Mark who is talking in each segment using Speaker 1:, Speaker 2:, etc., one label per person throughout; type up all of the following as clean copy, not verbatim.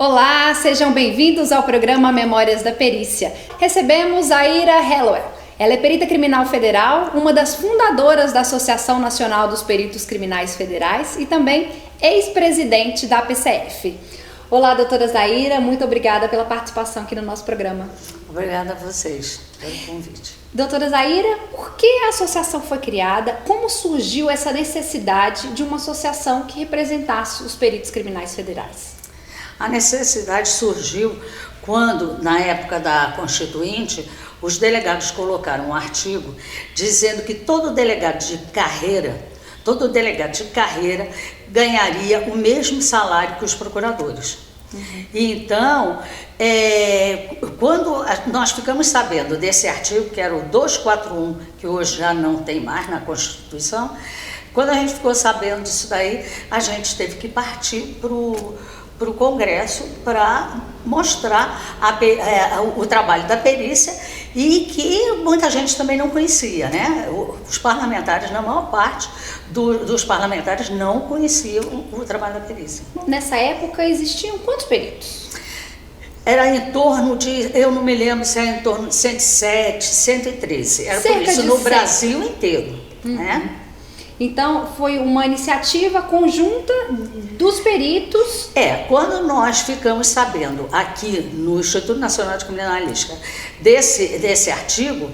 Speaker 1: Olá, sejam bem-vindos ao programa Memórias da Perícia. Recebemos a Ira Hallowell. Ela é perita criminal federal, uma das fundadoras da Associação Nacional dos Peritos Criminais Federais e também ex-presidente da APCF. Olá, doutora Zaira, muito obrigada pela participação aqui no nosso programa.
Speaker 2: Obrigada a vocês pelo convite.
Speaker 1: Doutora Zaira, por que a associação foi criada? Como surgiu essa necessidade de uma associação que representasse os peritos criminais federais?
Speaker 2: A necessidade surgiu quando, na época da Constituinte, os delegados colocaram um artigo dizendo que todo delegado de carreira ganharia o mesmo salário que os procuradores. Então, quando nós ficamos sabendo desse artigo, que era o 241, que hoje já não tem mais na Constituição, quando a gente ficou sabendo disso daí, a gente teve que partir para o Congresso para mostrar o trabalho da perícia e que muita gente também não conhecia, né? Os parlamentares, na maior parte dos parlamentares, não conheciam o trabalho da perícia.
Speaker 1: Nessa época existiam quantos peritos?
Speaker 2: Era em torno de, eu não me lembro se era em torno de 107, 113. Era por isso no Brasil inteiro, né?
Speaker 1: Então, foi uma iniciativa conjunta dos peritos.
Speaker 2: Quando nós ficamos sabendo aqui no Instituto Nacional de Criminalística desse artigo,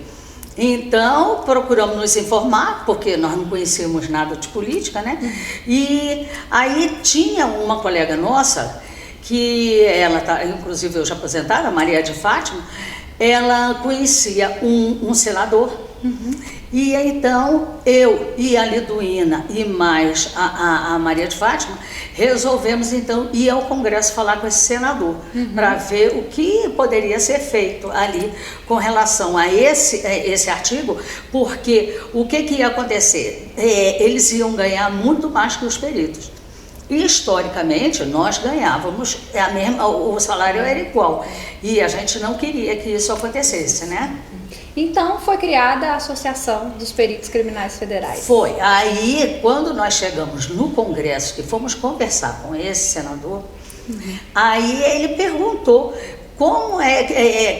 Speaker 2: então procuramos nos informar, porque nós não conhecíamos nada de política, né? E aí tinha uma colega nossa, que ela está, inclusive hoje aposentada, Maria de Fátima, ela conhecia um senador. E então eu e a Liduína e mais a Maria de Fátima resolvemos então ir ao Congresso falar com esse senador para ver o que poderia ser feito ali com relação a esse artigo, porque o que ia acontecer? Eles iam ganhar muito mais que os peritos. E, historicamente, nós ganhávamos o salário era igual e a gente não queria que isso acontecesse, né?
Speaker 1: Então foi criada a Associação dos Peritos Criminais Federais.
Speaker 2: Foi. Aí, quando nós chegamos no Congresso, que fomos conversar com esse senador, aí ele perguntou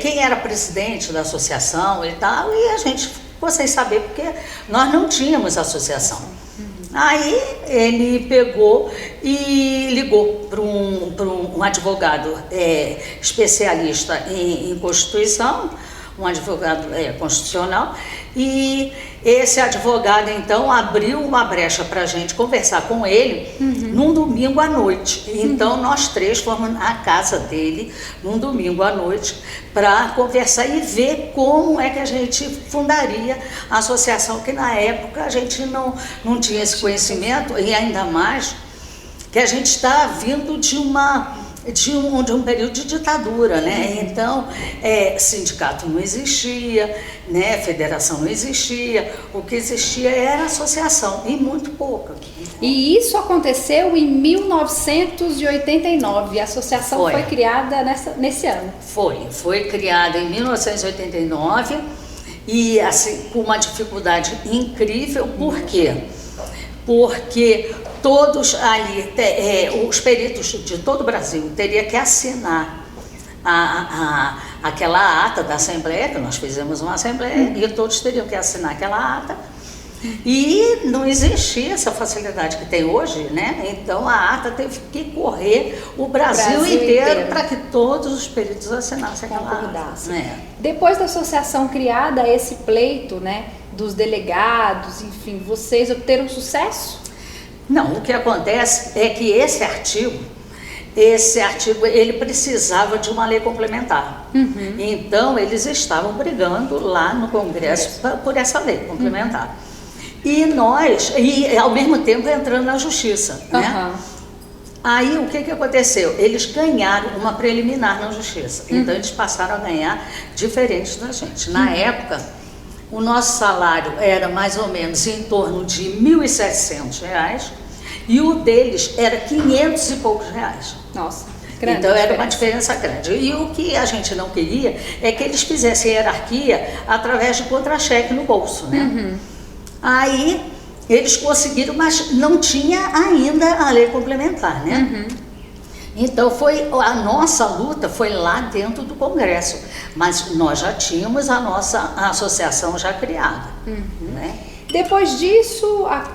Speaker 2: quem era presidente da associação e tal, e a gente ficou sem saber, porque nós não tínhamos associação. Aí ele pegou e ligou para um advogado especialista em Constituição, um advogado constitucional, e esse advogado então abriu uma brecha para a gente conversar com ele num domingo à noite. Então nós três fomos na casa dele num domingo à noite para conversar e ver como é que a gente fundaria a associação, que na época a gente não tinha esse conhecimento, e ainda mais que a gente está vindo de um período de ditadura, né? Então, sindicato não existia, né? Federação não existia, o que existia era associação, e muito pouca.
Speaker 1: E isso aconteceu em 1989, a associação foi criada nesse ano.
Speaker 2: Foi criada em 1989 e assim, com uma dificuldade incrível, por quê? Porque todos ali, os peritos de todo o Brasil teriam que assinar aquela ata da Assembleia, que nós fizemos uma Assembleia, e todos teriam que assinar aquela ata, e não existia essa facilidade que tem hoje, né? Então a ata teve que correr o Brasil inteiro para que todos os peritos assinassem aquela ata.
Speaker 1: Depois da associação criada, esse pleito, né, dos delegados, enfim, vocês obteram sucesso?
Speaker 2: Não, o que acontece é que esse artigo ele precisava de uma lei complementar. Então eles estavam brigando lá no Congresso por essa lei complementar. E ao mesmo tempo entrando na Justiça, né? Aí o que aconteceu? Eles ganharam uma preliminar na Justiça. Então eles passaram a ganhar diferente da gente. Na época, o nosso salário era mais ou menos em torno de R$ 1.700 e o deles era 500 e poucos reais.
Speaker 1: Nossa, grande.
Speaker 2: Então era uma diferença grande. E o que a gente não queria é que eles fizessem hierarquia através de contra-cheque no bolso, né? Aí eles conseguiram, mas não tinha ainda a lei complementar, né? Então a nossa luta foi lá dentro do Congresso, mas nós já tínhamos a nossa associação já criada. Né?
Speaker 1: Depois disso, a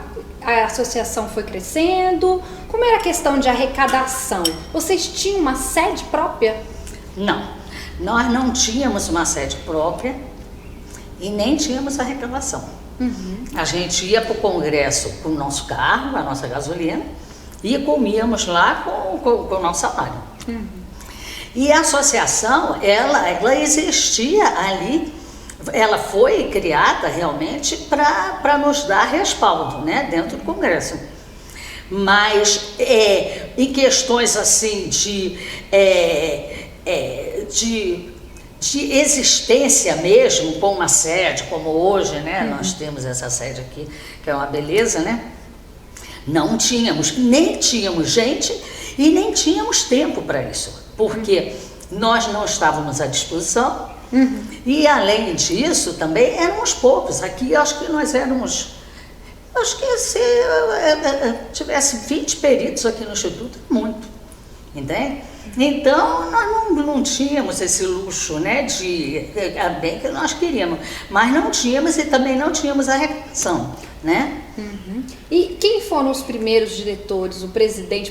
Speaker 1: associação foi crescendo. Como era a questão de arrecadação? Vocês tinham uma sede própria?
Speaker 2: Não, nós não tínhamos uma sede própria e nem tínhamos arrecadação. A gente ia para o Congresso com o nosso carro, a nossa gasolina, e comíamos lá com o nosso salário. E a associação, ela existia ali, ela foi criada realmente para nos dar respaldo, né, dentro do Congresso. Mas em questões assim de existência mesmo, com uma sede, como hoje, né? Nós temos essa sede aqui, que é uma beleza, né? Não tínhamos, nem tínhamos gente e nem tínhamos tempo para isso, porque nós não estávamos à disposição e, além disso, também éramos poucos. Aqui, acho que nós éramos, acho que se tivesse 20 peritos aqui no Instituto, muito, entende? Então, nós não tínhamos esse luxo, né, bem que nós queríamos, mas não tínhamos e também não tínhamos arrecadação, né?
Speaker 1: E quem foram os primeiros diretores, o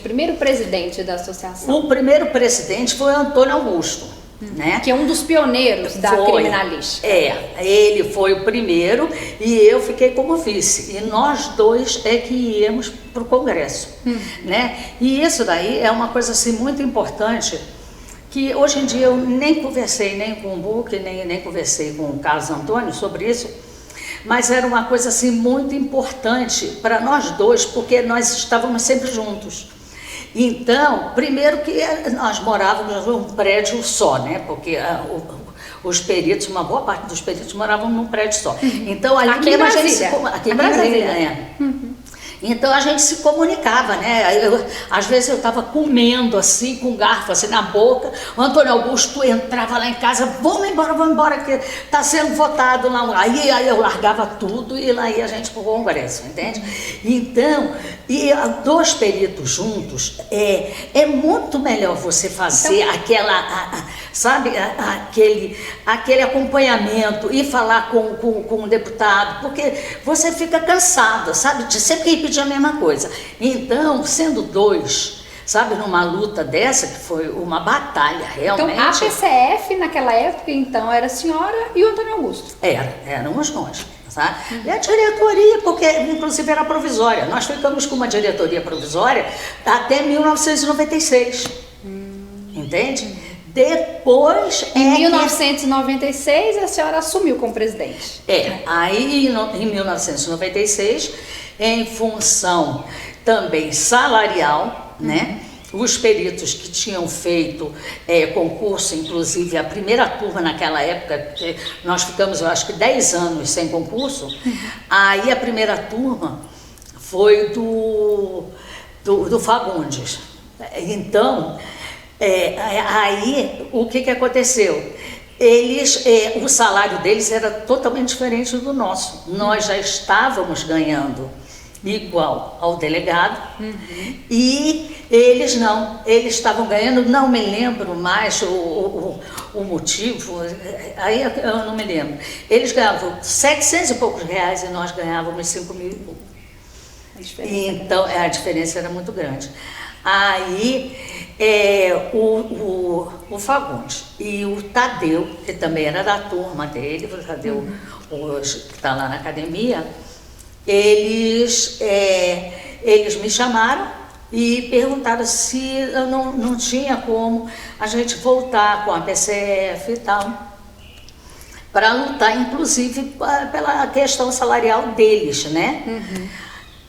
Speaker 1: primeiro presidente da associação?
Speaker 2: O primeiro presidente foi Antônio Augusto, né?
Speaker 1: Que é um dos pioneiros da criminalística.
Speaker 2: Ele foi o primeiro e eu fiquei como vice. E nós dois que íamos para o Congresso, né? E isso daí é uma coisa assim muito importante, que hoje em dia eu nem conversei nem com o Buque, nem conversei com o Carlos Antônio sobre isso, mas era uma coisa assim muito importante para nós dois, porque nós estávamos sempre juntos. Então, primeiro que nós morávamos num prédio só, né? Porque os peritos, uma boa parte dos peritos moravam num prédio só. Então, ali
Speaker 1: aqui em Brasília.
Speaker 2: Aqui em Brasília, Então a gente se comunicava, né? Às vezes eu estava comendo assim, com garfo assim na boca, o Antônio Augusto entrava lá em casa, vamos embora, que está sendo votado lá. Aí eu largava tudo e lá ia a gente para o Congresso, entende? Então, e dois peritos juntos, é muito melhor você fazer aquele acompanhamento e falar com o deputado, porque você fica cansada, sabe, de sempre repetir a mesma coisa. Então, sendo dois, sabe, numa luta dessa, que foi uma batalha realmente.
Speaker 1: Então, a PCF naquela época, então, era a senhora e o Antônio Augusto?
Speaker 2: Éramos nós. Sabe? E a diretoria, porque inclusive era provisória, nós ficamos com uma diretoria provisória até 1996, entende? Depois
Speaker 1: em 1996 a senhora assumiu como presidente.
Speaker 2: Aí em 1996, em função também salarial, né? Os peritos que tinham feito concurso, inclusive a primeira turma naquela época, nós ficamos, eu acho que 10 anos sem concurso, aí a primeira turma foi do Fagundes. Então, aí o que aconteceu? O salário deles era totalmente diferente do nosso. Nós já estávamos ganhando igual ao delegado, e eles não, eles estavam ganhando, não me lembro mais o motivo, aí eu não me lembro. Eles ganhavam 700 e poucos reais e nós ganhávamos 5 mil. Então a diferença era muito grande. Aí o Fagundes e o Tadeu, que também era da turma dele, o Tadeu hoje que está lá na academia, eles me chamaram e perguntaram se eu não tinha como a gente voltar com a PCF e tal, para lutar, inclusive, pela questão salarial deles, né?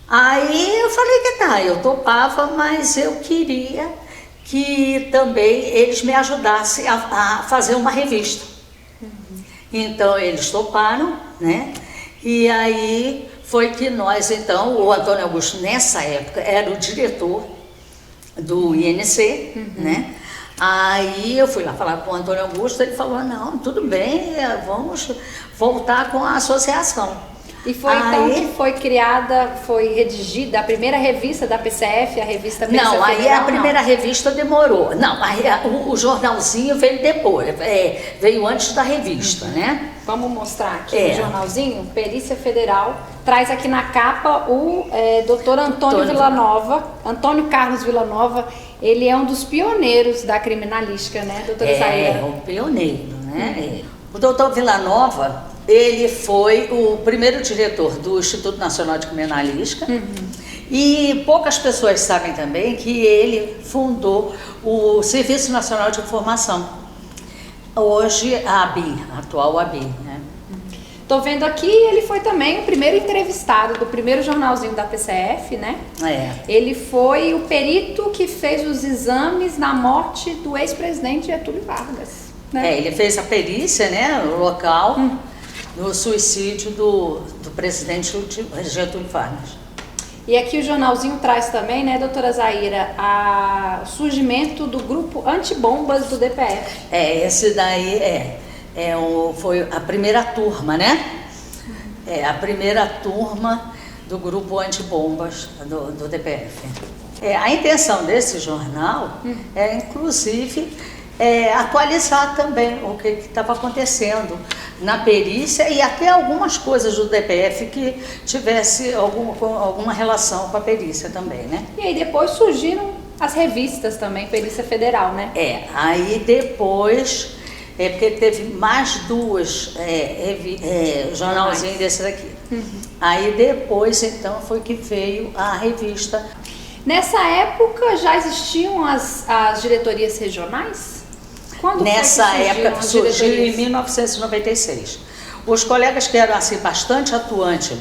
Speaker 2: Aí eu falei que eu topava, mas eu queria que também eles me ajudassem a fazer uma revista. Então eles toparam, né? E aí foi que nós, então, o Antônio Augusto, nessa época, era o diretor do INC, né? Aí eu fui lá falar com o Antônio Augusto, ele falou, não, tudo bem, vamos voltar com a associação.
Speaker 1: E foi então que foi criada, foi redigida a primeira revista da PCF, a revista Perícia
Speaker 2: Não, aí
Speaker 1: Federal,
Speaker 2: a primeira revista demorou. Não, aí o jornalzinho veio depois, veio antes da revista, né?
Speaker 1: Vamos mostrar aqui o jornalzinho. Perícia Federal traz aqui na capa o doutor Antônio Villanova, Antônio Carlos Villanova. Ele é um dos pioneiros da criminalística, né, doutora Zaira?
Speaker 2: Um pioneiro, né? O doutor Villanova, ele foi o primeiro diretor do Instituto Nacional de Criminalística. E poucas pessoas sabem também que ele fundou o Serviço Nacional de Informação. Hoje, a ABI, a atual ABI, né?
Speaker 1: Tô vendo aqui, ele foi também o primeiro entrevistado do primeiro jornalzinho da PCF, né? Ele foi o perito que fez os exames na morte do ex-presidente Getúlio Vargas, né?
Speaker 2: Ele fez a perícia, né, no local, no suicídio do presidente Getúlio Vargas.
Speaker 1: E aqui o jornalzinho traz também, né, doutora Zaira, o surgimento do grupo antibombas do DPF.
Speaker 2: Esse daí foi a primeira turma, né? A primeira turma do grupo antibombas do DPF. A intenção desse jornal é, inclusive, atualizar também o que estava acontecendo na perícia e até algumas coisas do DPF que tivesse alguma relação com a perícia também, né?
Speaker 1: E aí depois surgiram as revistas também, Perícia Federal, né?
Speaker 2: Aí depois, porque teve mais duas jornalzinhos desse daqui. Aí depois, então, foi que veio a revista.
Speaker 1: Nessa época já existiam as diretorias regionais?
Speaker 2: Nessa época surgiu em 1996. Os colegas que eram assim bastante atuantes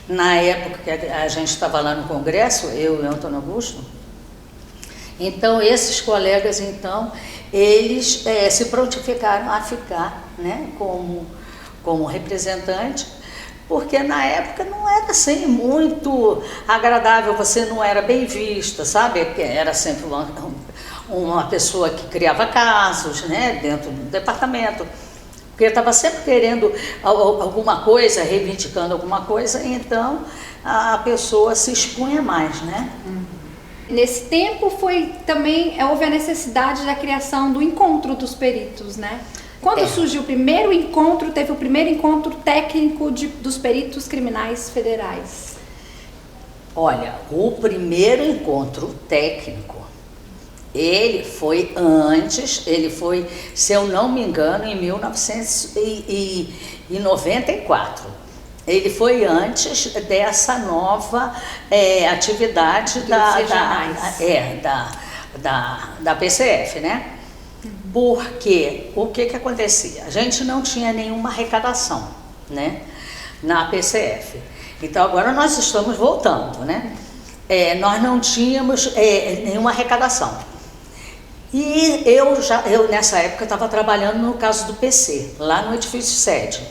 Speaker 2: na época que a gente estava lá no Congresso, eu e o Antônio Augusto, então esses colegas eles se prontificaram a ficar, né, como representante, porque na época não era assim muito agradável, você não era bem vista, sabe? Era sempre uma pessoa que criava casos, né, dentro do departamento, porque estava sempre querendo alguma coisa, reivindicando alguma coisa, então a pessoa se expunha mais, né?
Speaker 1: Nesse tempo houve a necessidade da criação do encontro dos peritos, né? Quando surgiu o primeiro encontro, teve o primeiro encontro técnico dos peritos criminais federais?
Speaker 2: Olha, o primeiro encontro técnico, ele foi antes, se eu não me engano, em 1994. Ele foi antes dessa nova atividade da PCF, né? Porque o que acontecia? A gente não tinha nenhuma arrecadação, né, na PCF. Então agora nós estamos voltando, né? Nós não tínhamos nenhuma arrecadação. E eu nessa época estava trabalhando no caso do PC, lá no edifício sede.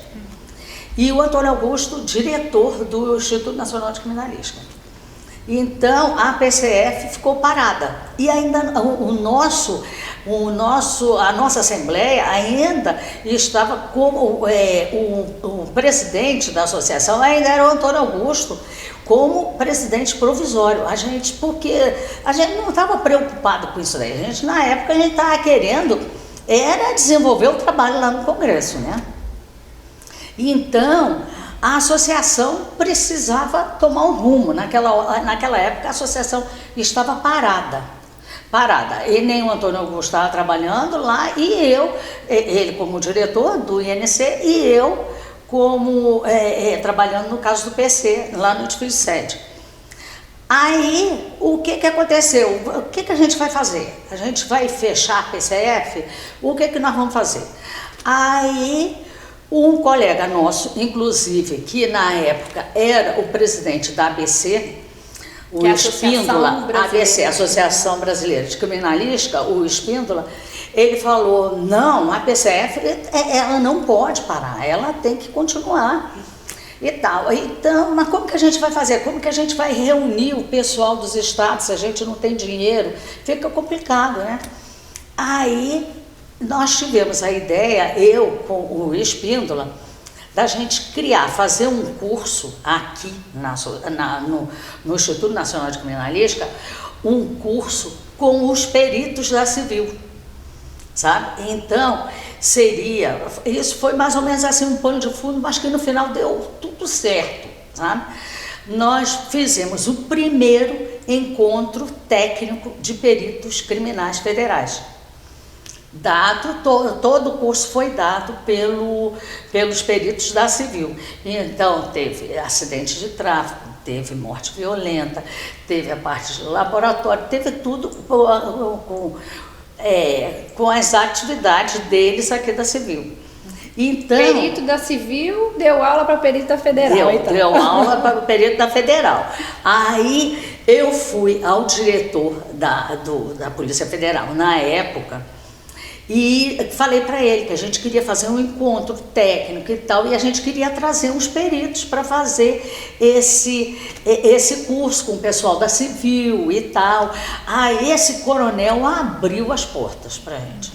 Speaker 2: E o Antônio Augusto, diretor do Instituto Nacional de Criminalística. Então a PCF ficou parada. E ainda a nossa Assembleia ainda estava como o presidente da associação ainda era o Antônio Augusto, como presidente provisório. Porque a gente não estava preocupado com isso daí. Na época, a gente estava querendo desenvolver o trabalho lá no Congresso, né? Então, a associação precisava tomar um rumo. Naquela época, a associação estava parada. E nem o Antônio Augusto estava trabalhando lá, e ele como diretor do INC, e eu como trabalhando no caso do PC, lá no edifício sede. Aí, o que aconteceu? O que a gente vai fazer? A gente vai fechar a PCF? O que nós vamos fazer? Aí, um colega nosso, inclusive, que na época era o presidente da ABC, o Espíndola, ABC, Associação Brasileira de Criminalística, o Espíndola, ele falou, não, a PCF, ela não pode parar, ela tem que continuar e tal. Então, mas como que a gente vai fazer? Como que a gente vai reunir o pessoal dos estados se a gente não tem dinheiro? Fica complicado, né? Aí, nós tivemos a ideia, eu com o Espíndola, da gente criar, fazer um curso aqui no Instituto Nacional de Criminalística, um curso com os peritos da civil, sabe? Então, isso foi mais ou menos assim um pano de fundo, mas que no final deu tudo certo, sabe? Nós fizemos o primeiro encontro técnico de peritos criminais federais. Todo o curso foi dado pelos peritos da civil. Então, teve acidente de tráfico, teve morte violenta, teve a parte de laboratório, teve tudo com as atividades deles aqui da civil. Então,
Speaker 1: perito da civil deu aula para perito da federal.
Speaker 2: Deu aula para o perito da federal. Aí eu fui ao diretor da Polícia Federal na época e falei para ele que a gente queria fazer um encontro técnico e tal, e a gente queria trazer uns peritos para fazer esse curso com o pessoal da civil e tal. Aí esse coronel abriu as portas para a gente.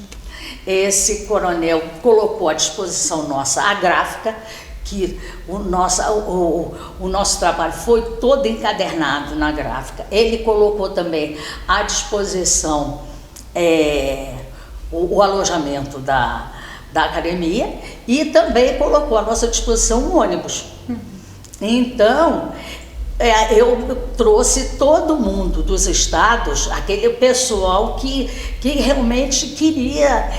Speaker 2: Esse coronel colocou à disposição nossa a gráfica, que o nosso trabalho foi todo encadernado na gráfica. Ele colocou também à disposição o alojamento da academia e também colocou à nossa disposição um ônibus. Então, eu trouxe todo mundo dos estados, aquele pessoal que realmente queria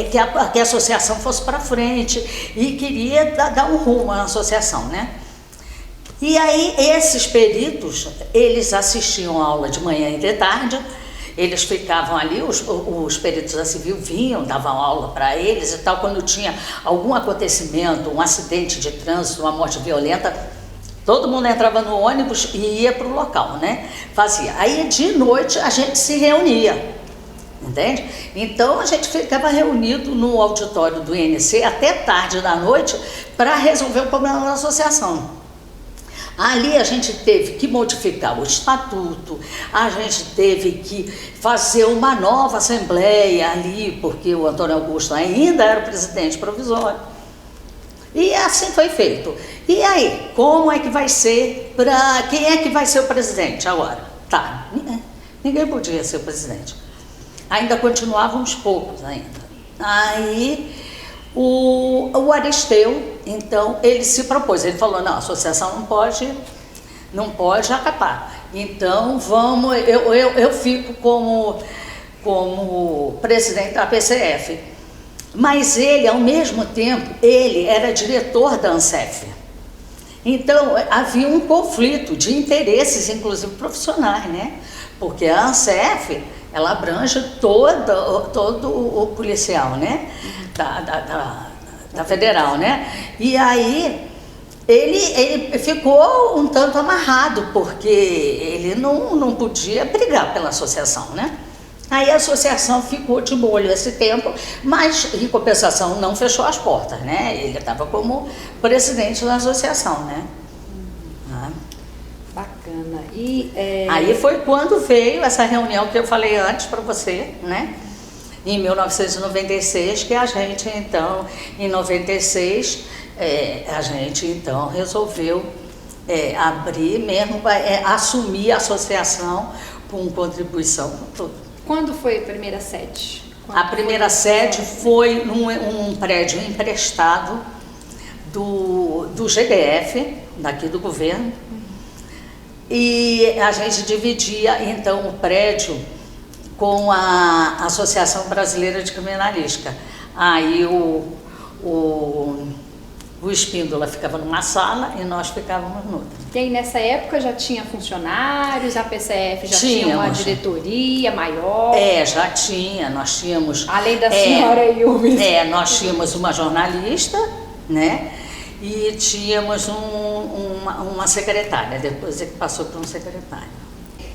Speaker 2: que a associação fosse para frente e queria dar um rumo à associação, né? E aí esses peritos, eles assistiam a aula de manhã e de tarde, eles ficavam ali, os peritos da civil vinham, davam aula para eles e tal, quando tinha algum acontecimento, um acidente de trânsito, uma morte violenta, todo mundo entrava no ônibus e ia para o local, né? Fazia. Aí de noite a gente se reunia, entende? Então a gente ficava reunido no auditório do INC até tarde da noite para resolver o problema da associação. Ali a gente teve que modificar o estatuto, a gente teve que fazer uma nova assembleia ali, porque o Antônio Augusto ainda era o presidente provisório. E assim foi feito. E aí, como é que vai ser quem é que vai ser o presidente agora? Tá, ninguém podia ser o presidente. Ainda continuavam uns poucos ainda. Aí o Aristeu, então, ele se propôs, ele falou, não, a associação não pode acabar. Então, eu fico como presidente da PCF. Mas ele, ao mesmo tempo, ele era diretor da ANSEF. Então, havia um conflito de interesses, inclusive profissionais, né? Porque a ANSEF, ela abrange todo o policial, né? Da federal, né? E aí, ele ficou um tanto amarrado, porque ele não podia brigar pela associação, né? Aí a associação ficou de molho esse tempo, mas em compensação não fechou as portas, né? Ele estava como presidente da associação, né?
Speaker 1: Bacana.
Speaker 2: Aí foi quando veio essa reunião que eu falei antes para você, né? Em 1996, que a gente então, em 96, a gente então resolveu abrir mesmo, assumir a associação com contribuição com tudo.
Speaker 1: Quando foi a primeira sede?
Speaker 2: A primeira sede foi num prédio emprestado do GDF, daqui do governo, e a gente dividia então o prédio com a Associação Brasileira de Criminalística. Aí o Espíndola ficava numa sala e nós ficávamos noutra.
Speaker 1: E aí nessa época já tinha funcionários, a PCF já tinha uma diretoria maior?
Speaker 2: Já tinha, nós tínhamos...
Speaker 1: Além da senhora Yumi.
Speaker 2: Nós tínhamos uma jornalista, né? E tínhamos uma secretária, depois é que passou por um secretário.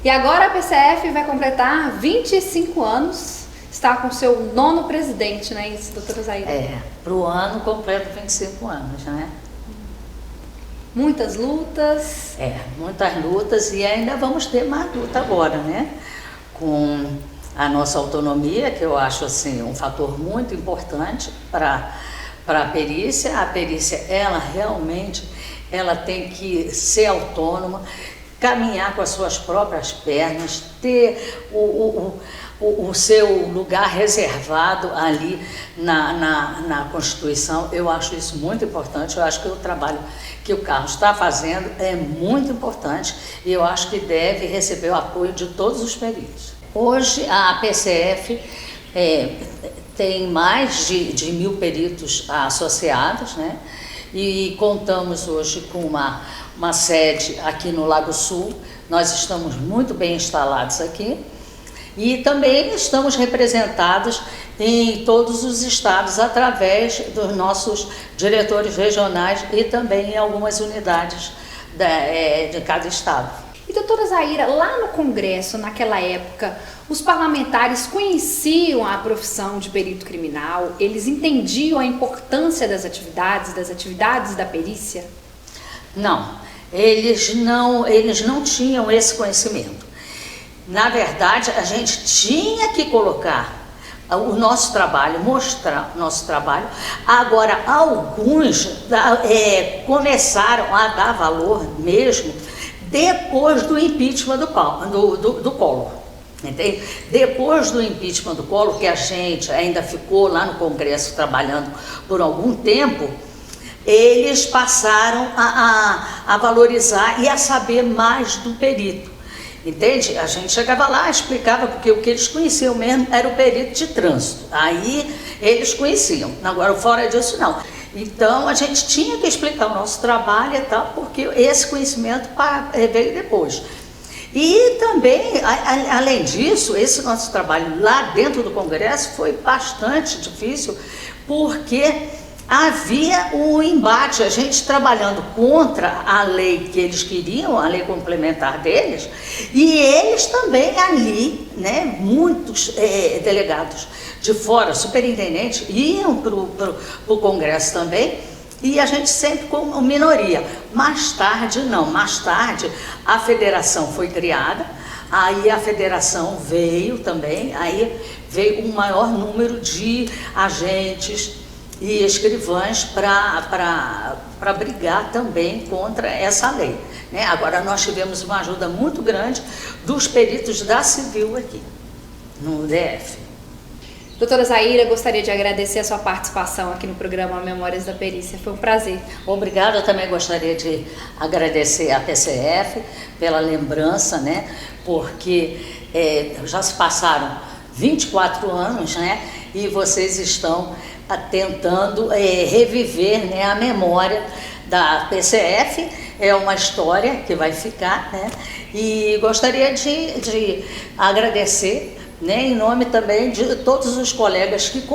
Speaker 1: E agora a PCF vai completar 25 anos, está com seu 9º presidente, não é isso, doutora Zaira?
Speaker 2: Para o ano completo 25 anos, né?
Speaker 1: Muitas lutas.
Speaker 2: Muitas lutas e ainda vamos ter mais luta agora, né? Com a nossa autonomia, que eu acho assim um fator muito importante para para a perícia ela realmente ela tem que ser autônoma, caminhar com as suas próprias pernas, ter o seu lugar reservado ali na Constituição. Eu acho isso muito importante, eu acho que o trabalho que o Carlos está fazendo é muito importante e eu acho que deve receber o apoio de todos os peritos. Hoje a PCF tem mais de 1.000 peritos associados, né? E contamos hoje com uma sede aqui no Lago Sul. Nós estamos muito bem instalados aqui e também estamos representados em todos os estados através dos nossos diretores regionais e também em algumas unidades de cada estado.
Speaker 1: E doutora Zaira, lá no Congresso, naquela época, os parlamentares conheciam a profissão de perito criminal? Eles entendiam a importância das atividades da perícia?
Speaker 2: Não, eles não tinham esse conhecimento. Na verdade, a gente tinha que colocar o nosso trabalho, mostrar o nosso trabalho. Agora, alguns começaram a dar valor mesmo depois do impeachment do Collor. Entende? Depois do impeachment do Collor, que a gente ainda ficou lá no Congresso trabalhando por algum tempo, eles passaram a valorizar e a saber mais do perito. Entende? A gente chegava lá, explicava, porque o que eles conheciam mesmo era o perito de trânsito. Aí eles conheciam, agora fora disso não. Então a gente tinha que explicar o nosso trabalho e tal, porque esse conhecimento veio depois. E também, além disso, esse nosso trabalho lá dentro do Congresso foi bastante difícil, porque havia um embate, a gente trabalhando contra a lei que eles queriam, a lei complementar deles, e eles também ali, né, muitos delegados de fora, superintendentes, iam para o Congresso também, e a gente sempre como minoria. Mais tarde, não, mais tarde a federação foi criada, aí a federação veio também, aí veio um maior número de agentes e escrivães para brigar também contra essa lei, né? Agora nós tivemos uma ajuda muito grande dos peritos da Civil aqui no DF.
Speaker 1: Doutora Zaira, gostaria de agradecer a sua participação aqui no programa Memórias da Perícia. Foi um prazer.
Speaker 2: Obrigada, eu também gostaria de agradecer à PCF pela lembrança, né? Porque já se passaram 24 anos, né? E vocês estão tentando reviver, né, a memória da PCF. É uma história que vai ficar, né? E gostaria de agradecer, né, em nome também de todos os colegas que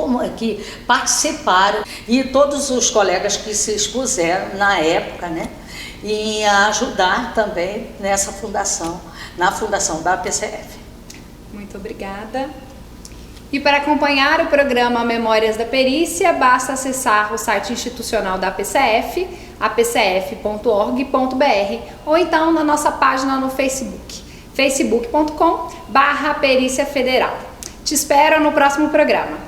Speaker 2: participaram e todos os colegas que se expuseram na época, né, e ajudar também nessa fundação, na fundação da PCF.
Speaker 1: Muito obrigada. E para acompanhar o programa Memórias da Perícia, basta acessar o site institucional da PCF, apcf.org.br, ou então na nossa página no Facebook, facebook.com/Perícia Federal. Te espero no próximo programa.